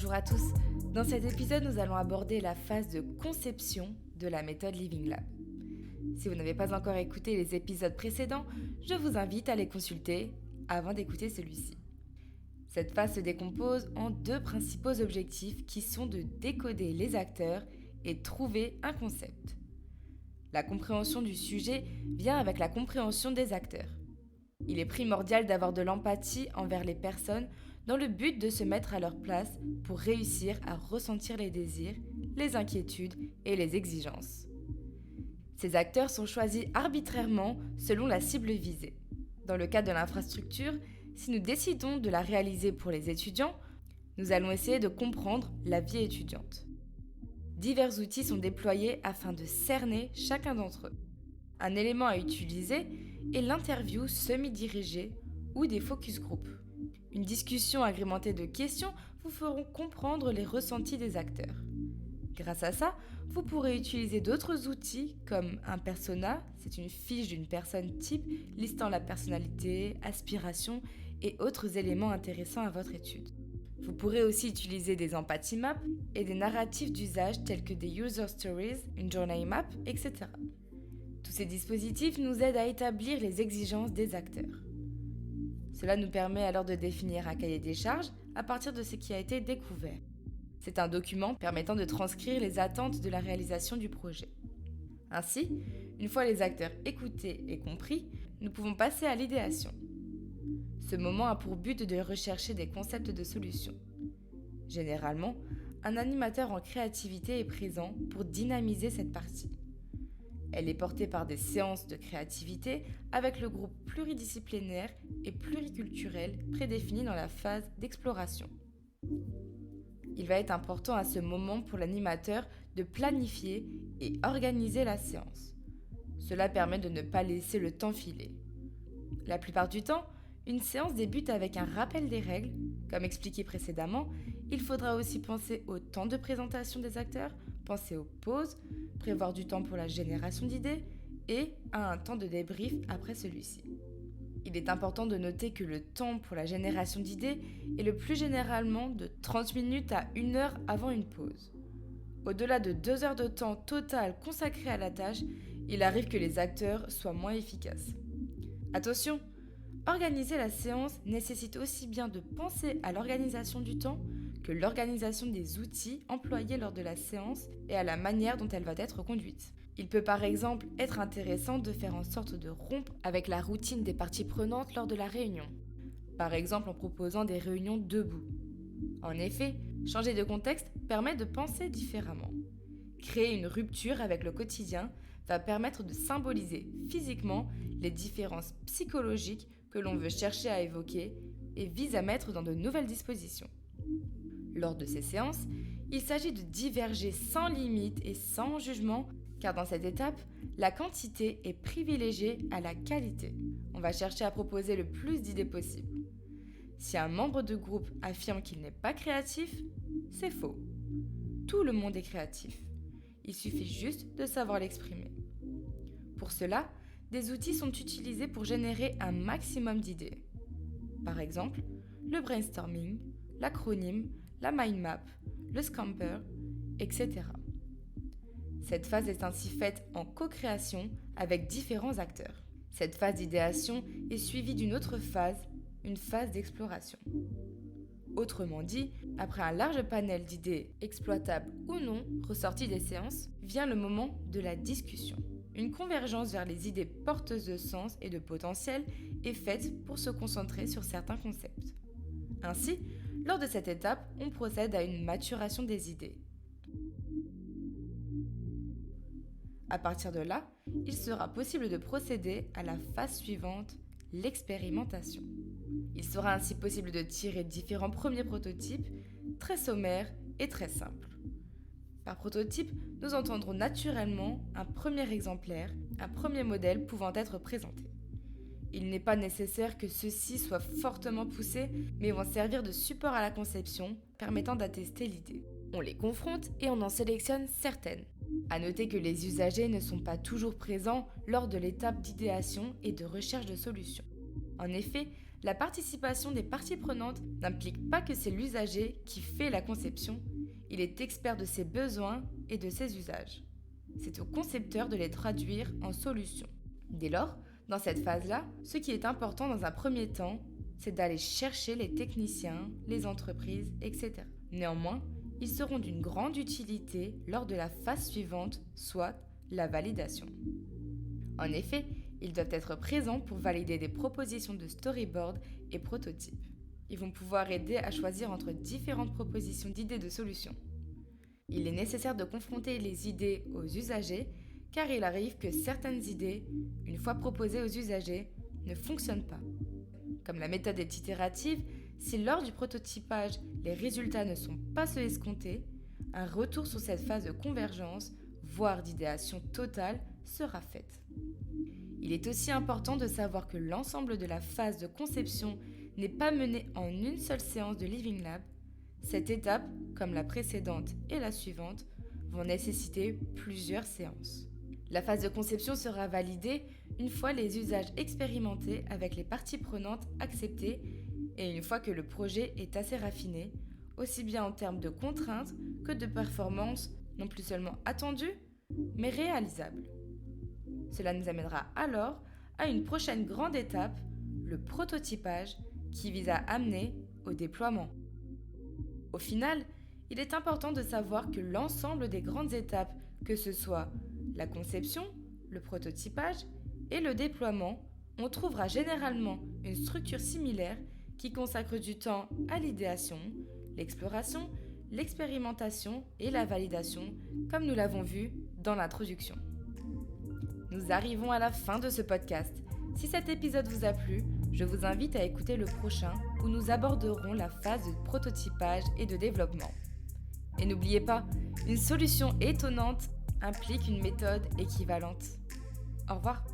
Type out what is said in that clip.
Bonjour à tous. Dans cet épisode, nous allons aborder la phase de conception de la méthode Living Lab. Si vous n'avez pas encore écouté les épisodes précédents, je vous invite à les consulter avant d'écouter celui-ci. Cette phase se décompose en deux principaux objectifs qui sont de décoder les acteurs et trouver un concept. La compréhension du sujet vient avec la compréhension des acteurs. Il est primordial d'avoir de l'empathie envers les personnes dans le but de se mettre à leur place pour réussir à ressentir les désirs, les inquiétudes et les exigences. Ces acteurs sont choisis arbitrairement selon la cible visée. Dans le cas de l'infrastructure, si nous décidons de la réaliser pour les étudiants, nous allons essayer de comprendre la vie étudiante. Divers outils sont déployés afin de cerner chacun d'entre eux. Un élément à utiliser est l'interview semi-dirigée ou des focus group. Une discussion agrémentée de questions vous feront comprendre les ressentis des acteurs. Grâce à ça, vous pourrez utiliser d'autres outils comme un persona, c'est une fiche d'une personne type listant la personnalité, aspiration et autres éléments intéressants à votre étude. Vous pourrez aussi utiliser des empathy maps et des narratifs d'usage tels que des user stories, une journey map, etc. Tous ces dispositifs nous aident à établir les exigences des acteurs. Cela nous permet alors de définir un cahier des charges à partir de ce qui a été découvert. C'est un document permettant de transcrire les attentes de la réalisation du projet. Ainsi, une fois les acteurs écoutés et compris, nous pouvons passer à l'idéation. Ce moment a pour but de rechercher des concepts de solutions. Généralement, un animateur en créativité est présent pour dynamiser cette partie. Elle est portée par des séances de créativité avec le groupe pluridisciplinaire et pluriculturel prédéfini dans la phase d'exploration. Il va être important à ce moment pour l'animateur de planifier et organiser la séance. Cela permet de ne pas laisser le temps filer. La plupart du temps, une séance débute avec un rappel des règles. Comme expliqué précédemment, il faudra aussi penser au temps de présentation des acteurs, penser aux pauses, prévoir du temps pour la génération d'idées et à un temps de débrief après celui-ci. Il est important de noter que le temps pour la génération d'idées est le plus généralement de 30 minutes à 1 heure avant une pause. Au-delà de 2 heures de temps total consacré à la tâche, il arrive que les acteurs soient moins efficaces. Attention, organiser la séance nécessite aussi bien de penser à l'organisation du temps que l'organisation des outils employés lors de la séance et à la manière dont elle va être conduite. Il peut par exemple être intéressant de faire en sorte de rompre avec la routine des parties prenantes lors de la réunion, par exemple en proposant des réunions debout. En effet, changer de contexte permet de penser différemment. Créer une rupture avec le quotidien va permettre de symboliser physiquement les différences psychologiques que l'on veut chercher à évoquer et vise à mettre dans de nouvelles dispositions. Lors de ces séances, il s'agit de diverger sans limite et sans jugement, car dans cette étape, la quantité est privilégiée à la qualité. On va chercher à proposer le plus d'idées possible. Si un membre de groupe affirme qu'il n'est pas créatif, c'est faux. Tout le monde est créatif. Il suffit juste de savoir l'exprimer. Pour cela, des outils sont utilisés pour générer un maximum d'idées. Par exemple, le brainstorming, l'acronyme, la mind map, le scamper, etc. Cette phase est ainsi faite en co-création avec différents acteurs. Cette phase d'idéation est suivie d'une autre phase, une phase d'exploration. Autrement dit, après un large panel d'idées exploitables ou non ressorties des séances, vient le moment de la discussion. Une convergence vers les idées porteuses de sens et de potentiel est faite pour se concentrer sur certains concepts. Ainsi, lors de cette étape, on procède à une maturation des idées. À partir de là, il sera possible de procéder à la phase suivante, l'expérimentation. Il sera ainsi possible de tirer différents premiers prototypes, très sommaires et très simples. Par prototype, nous entendrons naturellement un premier exemplaire, un premier modèle pouvant être présenté. Il n'est pas nécessaire que ceux-ci soient fortement poussés, mais vont servir de support à la conception, permettant d'attester l'idée. On les confronte et on en sélectionne certaines. À noter que les usagers ne sont pas toujours présents lors de l'étape d'idéation et de recherche de solutions. En effet, La participation des parties prenantes n'implique pas que c'est l'usager qui fait la conception, il est expert de ses besoins et de ses usages. C'est au concepteur de les traduire en solutions. Dès lors, dans cette phase-là, ce qui est important dans un premier temps, c'est d'aller chercher les techniciens, les entreprises, etc. Néanmoins, ils seront d'une grande utilité lors de la phase suivante, soit la validation. En effet, ils doivent être présents pour valider des propositions de storyboard et prototypes. Ils vont pouvoir aider à choisir entre différentes propositions d'idées de solutions. Il est nécessaire de confronter les idées aux usagers car il arrive que certaines idées, une fois proposées aux usagers, ne fonctionnent pas. Comme la méthode est itérative, si lors du prototypage, les résultats ne sont pas ceux escomptés, un retour sur cette phase de convergence, voire d'idéation totale, sera faite. Il est aussi important de savoir que l'ensemble de la phase de conception n'est pas menée en une seule séance de Living Lab. Cette étape, comme la précédente et la suivante, vont nécessiter plusieurs séances. La phase de conception sera validée une fois les usages expérimentés avec les parties prenantes acceptés et une fois que le projet est assez raffiné, aussi bien en termes de contraintes que de performances non plus seulement attendues, mais réalisables. Cela nous amènera alors à une prochaine grande étape, le prototypage, qui vise à amener au déploiement. Au final, il est important de savoir que l'ensemble des grandes étapes, que ce soit la conception, le prototypage et le déploiement, on trouvera généralement une structure similaire qui consacre du temps à l'idéation, l'exploration, l'expérimentation et la validation, comme nous l'avons vu dans l'introduction. Nous arrivons à la fin de ce podcast. Si cet épisode vous a plu, je vous invite à écouter le prochain où nous aborderons la phase de prototypage et de développement. Et n'oubliez pas, une solution étonnante implique une méthode équivalente. Au revoir.